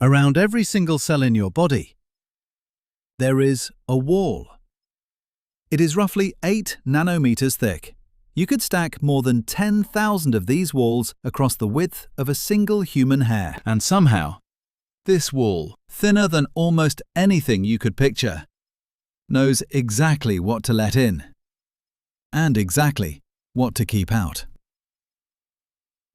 Around every single cell in your body, there is a wall. It is roughly 8 nanometers thick. You could stack more than 10,000 of these walls across the width of a single human hair. And somehow, this wall, thinner than almost anything you could picture, knows exactly what to let in and exactly what to keep out.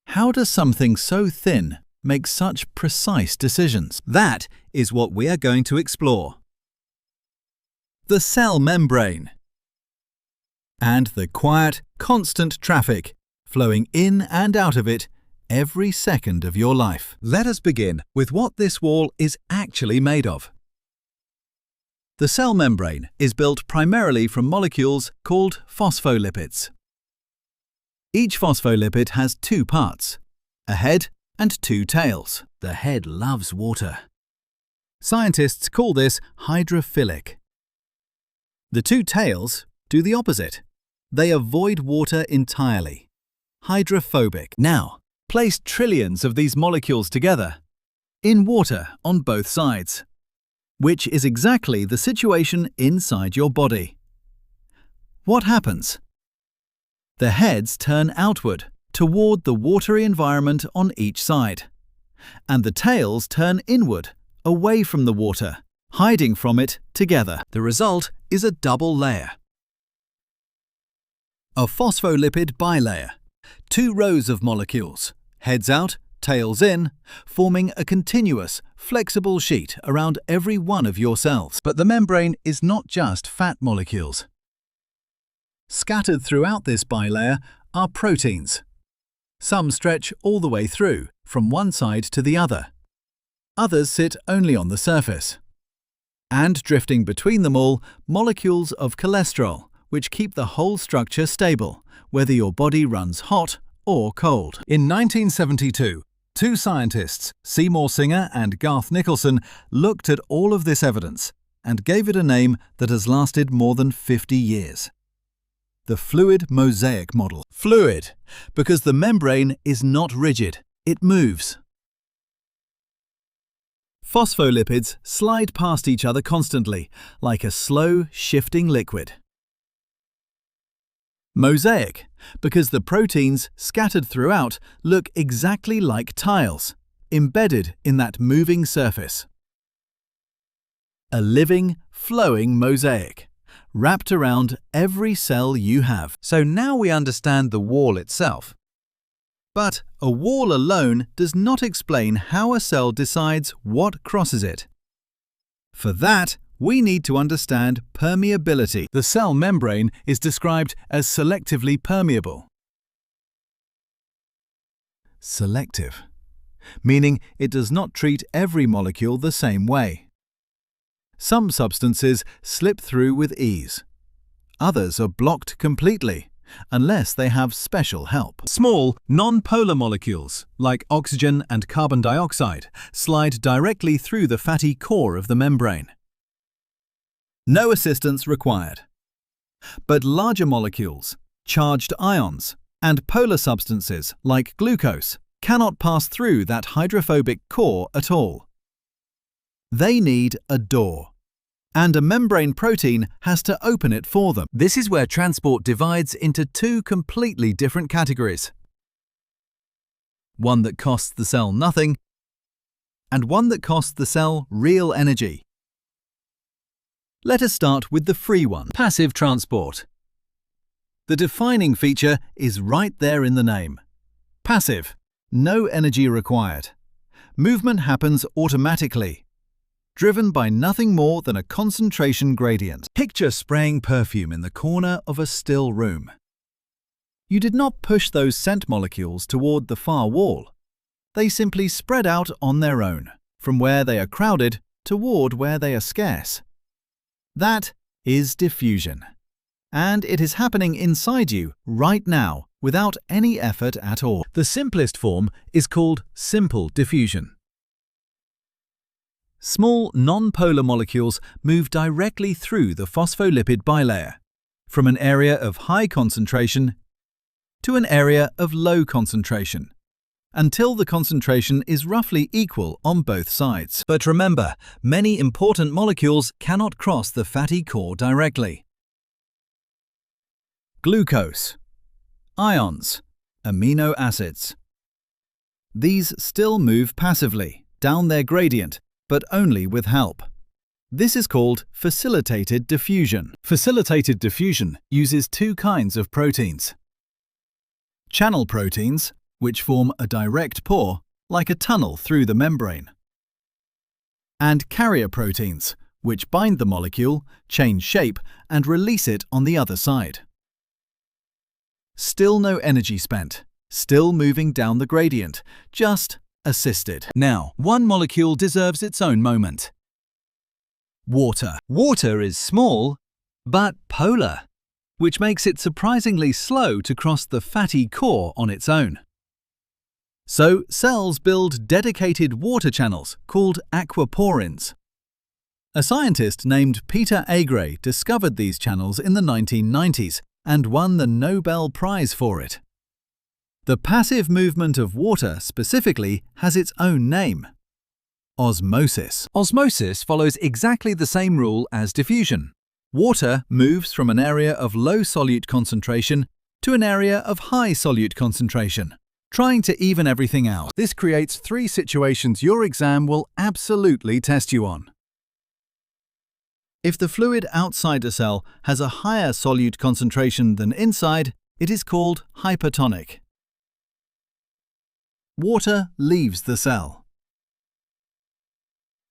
How does something so thin make such precise decisions? That is what we are going to explore. The cell membrane and the quiet, constant traffic flowing in and out of it every second of your life. Let us begin with what this wall is actually made of. The cell membrane is built primarily from molecules called phospholipids. Each phospholipid has 2 parts, a head and 2 tails. The head loves water. Scientists call this hydrophilic. The 2 tails do the opposite. They avoid water entirely, hydrophobic. Now, place trillions of these molecules together, in water on both sides, which is exactly the situation inside your body. What happens? The heads turn outward, toward the watery environment on each side, and the tails turn inward, away from the water, hiding from it together. The result is a double layer. A phospholipid bilayer, 2 rows of molecules, heads out, tails in, forming a continuous, flexible sheet around every one of your cells. But the membrane is not just fat molecules. Scattered throughout this bilayer are proteins. Some stretch all the way through, from one side to the other. Others sit only on the surface. And drifting between them all, molecules of cholesterol, which keep the whole structure stable, whether your body runs hot or cold. In 1972, 2 scientists, Seymour Singer and Garth Nicholson, looked at all of this evidence and gave it a name that has lasted more than 50 years. The fluid Mosaic model. Fluid, because the membrane is not rigid, it moves. Phospholipids slide past each other constantly, like a slow, shifting liquid. Mosaic, because the proteins scattered throughout look exactly like tiles, embedded in that moving surface. A living, flowing mosaic, wrapped around every cell you have. So now we understand the wall itself. But a wall alone does not explain how a cell decides what crosses it. For that, we need to understand permeability. The cell membrane is described as selectively permeable. Selective, meaning it does not treat every molecule the same way. Some substances slip through with ease. Others are blocked completely, unless they have special help. Small, non-polar molecules, like oxygen and carbon dioxide, slide directly through the fatty core of the membrane. No assistance required. But larger molecules, charged ions, and polar substances like glucose cannot pass through that hydrophobic core at all. They need a door, and a membrane protein has to open it for them. This is where transport divides into 2 completely different categories. One that costs the cell nothing, and one that costs the cell real energy. Let us start with the free one, passive transport. The defining feature is right there in the name. Passive, no energy required. Movement happens automatically, driven by nothing more than a concentration gradient. Picture spraying perfume in the corner of a still room. You did not push those scent molecules toward the far wall. They simply spread out on their own, from where they are crowded toward where they are scarce. That is diffusion. And it is happening inside you right now without any effort at all. The simplest form is called simple diffusion. Small non-polar molecules move directly through the phospholipid bilayer, from an area of high concentration to an area of low concentration, until the concentration is roughly equal on both sides. But remember, many important molecules cannot cross the fatty core directly. Glucose, ions, amino acids. These still move passively, down their gradient, but only with help. This is called facilitated diffusion. Facilitated diffusion uses two kinds of proteins. Channel proteins, which form a direct pore, like a tunnel through the membrane. And carrier proteins, which bind the molecule, change shape, and release it on the other side. Still no energy spent, still moving down the gradient, just assisted. Now, one molecule deserves its own moment. Water. Water is small, but polar, which makes it surprisingly slow to cross the fatty core on its own. So, cells build dedicated water channels called aquaporins. A scientist named Peter Agre discovered these channels in the 1990s and won the Nobel Prize for it. The passive movement of water specifically has its own name: osmosis. Osmosis follows exactly the same rule as diffusion. Water moves from an area of low solute concentration to an area of high solute concentration, trying to even everything out. This creates three situations your exam will absolutely test you on. If the fluid outside a cell has a higher solute concentration than inside, it is called hypertonic. Water leaves the cell.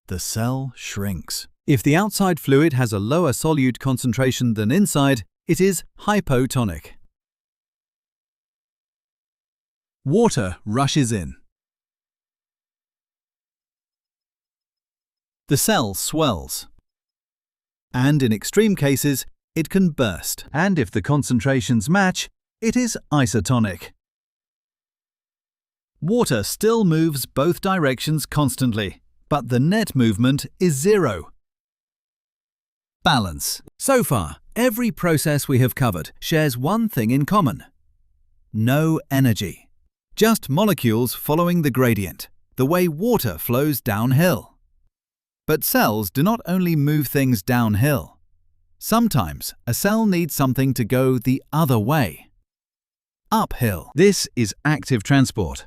The cell shrinks. If the outside fluid has a lower solute concentration than inside, it is hypotonic. Water rushes in. The cell swells. And in extreme cases, it can burst. And if the concentrations match, it is isotonic. Water still moves both directions constantly, but the net movement is zero. Balance. So far, every process we have covered shares one thing in common: no energy. Just molecules following the gradient, the way water flows downhill. But cells do not only move things downhill. Sometimes a cell needs something to go the other way, uphill. This is active transport.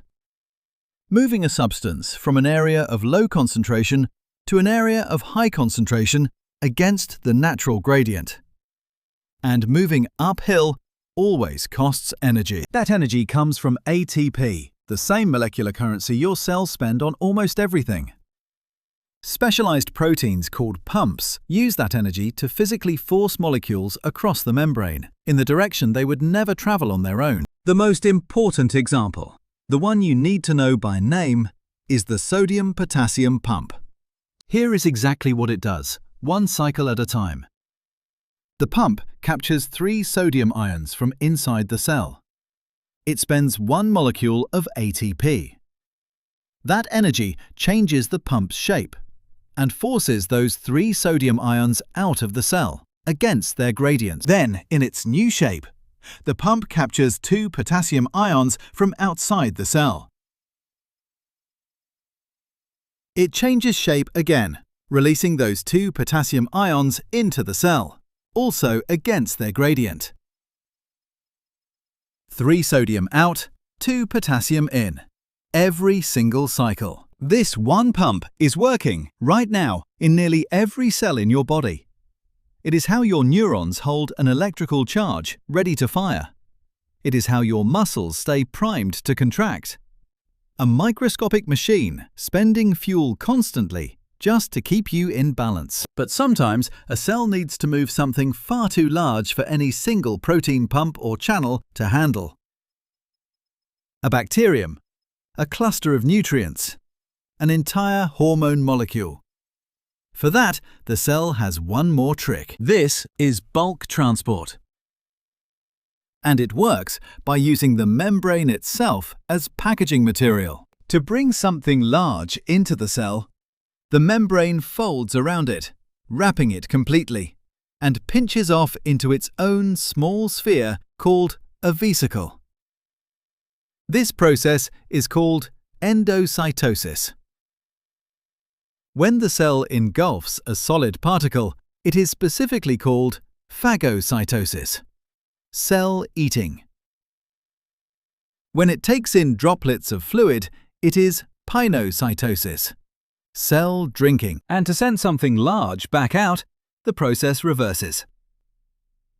Moving a substance from an area of low concentration to an area of high concentration against the natural gradient. And moving uphill always costs energy. That energy comes from ATP, the same molecular currency your cells spend on almost everything. Specialized proteins called pumps use that energy to physically force molecules across the membrane in the direction they would never travel on their own. The most important example, the one you need to know by name, is the sodium-potassium pump. Here is exactly what it does, one cycle at a time. The pump captures 3 sodium ions from inside the cell. It spends one molecule of ATP. That energy changes the pump's shape and forces those 3 sodium ions out of the cell, against their gradient. Then, in its new shape, the pump captures 2 potassium ions from outside the cell. It changes shape again, releasing those 2 potassium ions into the cell, also against their gradient. 3 sodium out, 2 potassium in. Every single cycle. This one pump is working right now in nearly every cell in your body. It is how your neurons hold an electrical charge ready to fire. It is how your muscles stay primed to contract. A microscopic machine spending fuel constantly just to keep you in balance. But sometimes a cell needs to move something far too large for any single protein pump or channel to handle. A bacterium, a cluster of nutrients, an entire hormone molecule. For that, the cell has one more trick. This is bulk transport. And it works by using the membrane itself as packaging material. To bring something large into the cell, the membrane folds around it, wrapping it completely, and pinches off into its own small sphere called a vesicle. This process is called endocytosis. When the cell engulfs a solid particle, it is specifically called phagocytosis, cell eating. When it takes in droplets of fluid, it is pinocytosis, cell drinking. And to send something large back out, the process reverses.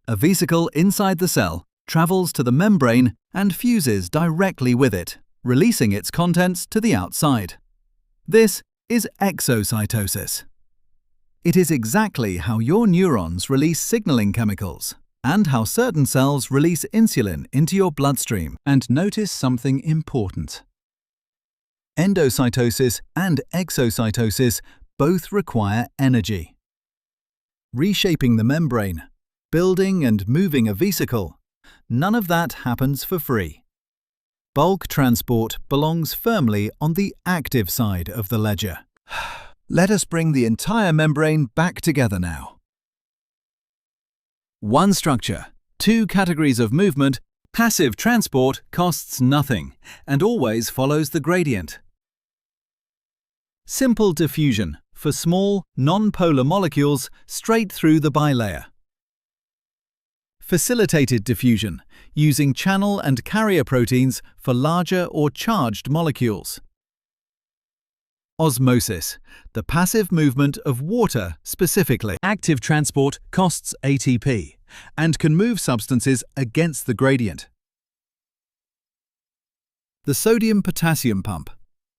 A vesicle inside the cell travels to the membrane and fuses directly with it, releasing its contents to the outside. This is exocytosis. It is exactly how your neurons release signaling chemicals and how certain cells release insulin into your bloodstream. And notice something important. Endocytosis and exocytosis both require energy. Reshaping the membrane, building and moving a vesicle, none of that happens for free. Bulk transport belongs firmly on the active side of the ledger. Let us bring the entire membrane back together now. One structure, two categories of movement. Passive transport costs nothing and always follows the gradient. Simple diffusion for small, non-polar molecules straight through the bilayer. Facilitated diffusion, using channel and carrier proteins for larger or charged molecules. Osmosis, the passive movement of water specifically. Active transport costs ATP and can move substances against the gradient. The sodium-potassium pump.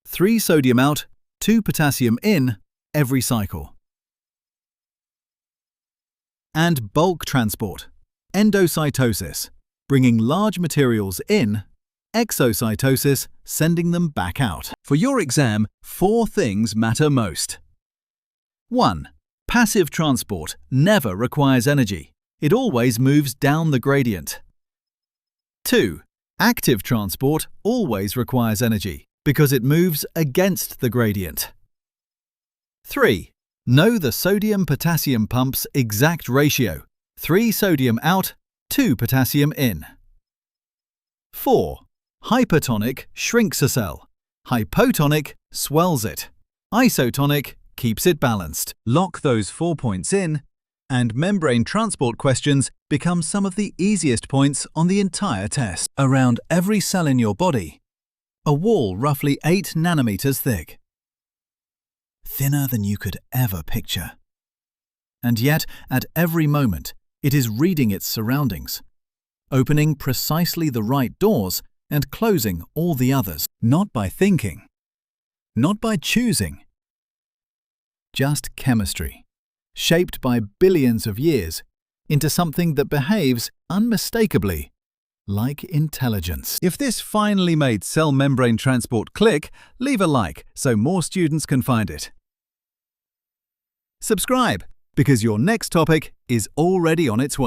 3 sodium out, 2 potassium in every cycle. And bulk transport. Endocytosis, bringing large materials in. Exocytosis, sending them back out. For your exam, 4 things matter most. 1. Passive transport never requires energy. It always moves down the gradient. 2. Active transport always requires energy because it moves against the gradient. 3. Know the sodium-potassium pump's exact ratio. 3 sodium out, 2 potassium in. 4. Hypertonic shrinks a cell. Hypotonic swells it. Isotonic keeps it balanced. Lock those 4 points in, and membrane transport questions become some of the easiest points on the entire test. Around every cell in your body, a wall roughly 8 nanometers thick. Thinner than you could ever picture. And yet, at every moment, it is reading its surroundings, opening precisely the right doors and closing all the others, not by thinking, not by choosing. Just chemistry, shaped by billions of years into something that behaves unmistakably like intelligence. If this finally made cell membrane transport click, leave a like so more students can find it. Subscribe, because your next topic is already on its way.